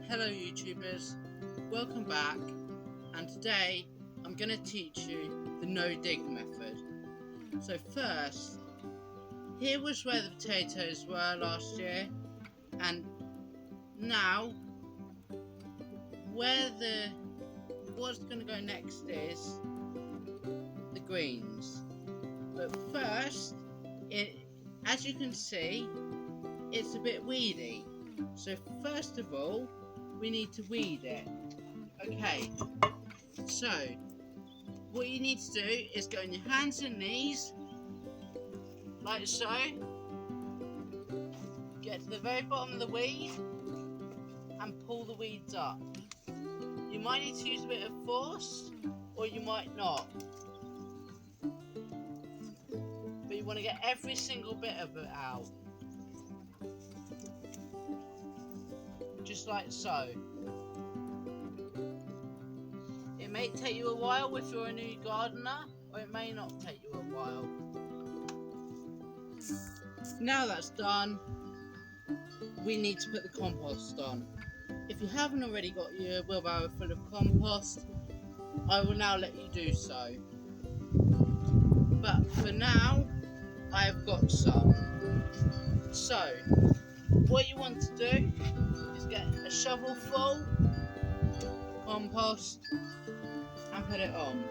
Hello YouTubers, welcome back, and today I'm going to teach you the no dig method. So first, here was where the potatoes were last year, and now what's going to go next is the greens. But first, as you can see, it's a bit weedy. So first of all, we need to weed it. Okay, so what you need to do is go on your hands and knees, like so. Get to the very bottom of the weed and pull the weeds up. You might need to use a bit of force, or you might not. But you want to get every single bit of it out. Just like so. It may take you a while if you're a new gardener, or it may not take you a while. Now that's done, we need to put the compost on. If you haven't already got your wheelbarrow full of compost, I will now let you do so. But for now, I have got some. So, what you want to do is get a shovel full of compost and put it on.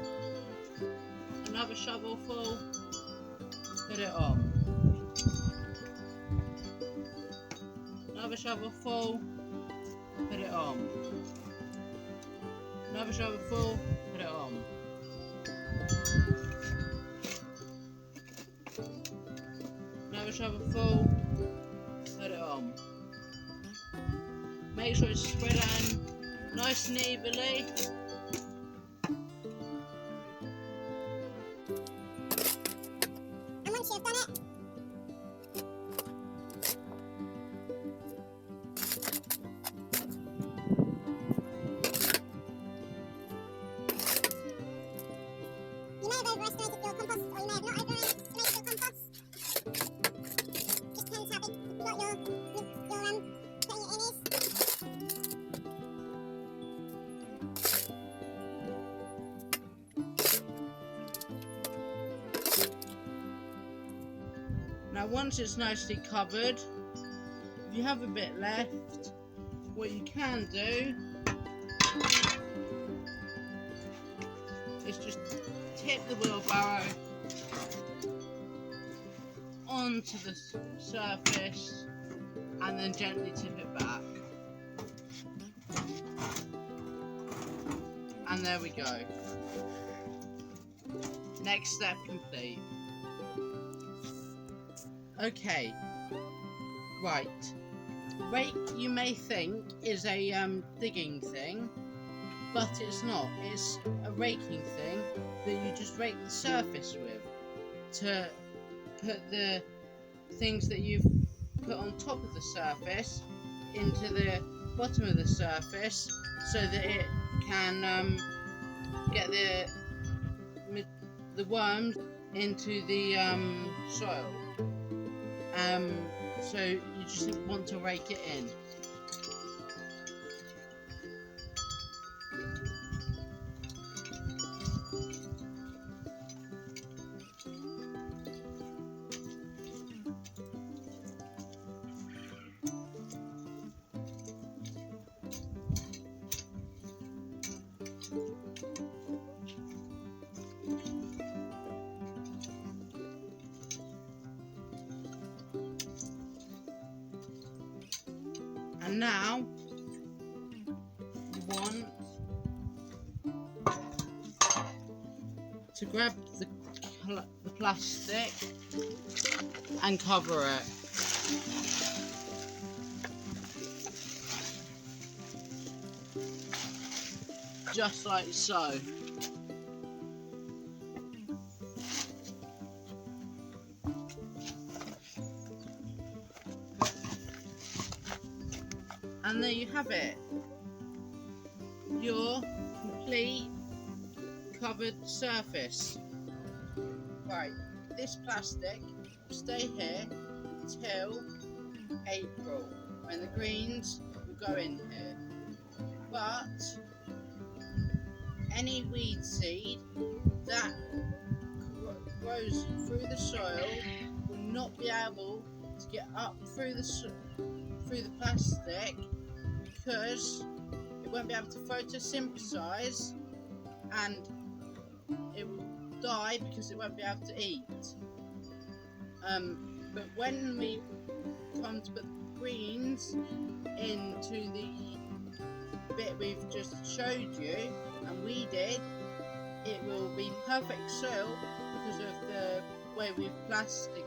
Another shovel full, put it on. Another shovel full, put it on. Another shovel full, put it on. Another shovel full, put it on. Make sure it's spread out nice and evenly. And once you've done it, you may have overestimated your compost, or you may have not overestimated your compost. Just depends how big what your putting it in is. Now once it's nicely covered, if you have a bit left, what you can do is just tip the wheelbarrow onto the surface and then gently tip it back. And there we go. Next step complete. Okay, right. Rake, you may think, is a digging thing, but it's not. It's a raking thing that you just rake the surface with to put the things that you've put on top of the surface into the bottom of the surface so that it can get the worms into the soil. So you just want to rake it in. And now you want to grab the plastic and cover it. Just like so. And there you have it, your complete covered surface. Right, this plastic will stay here until April, when the greens will go in here. but any weed seed that grows through the soil will not be able to get up through the plastic because it won't be able to photosynthesize and it will die because it won't be able to eat. But when we come to put the greens into the bit we've just showed you and weeded, it will be perfect soil because of the way we've plastic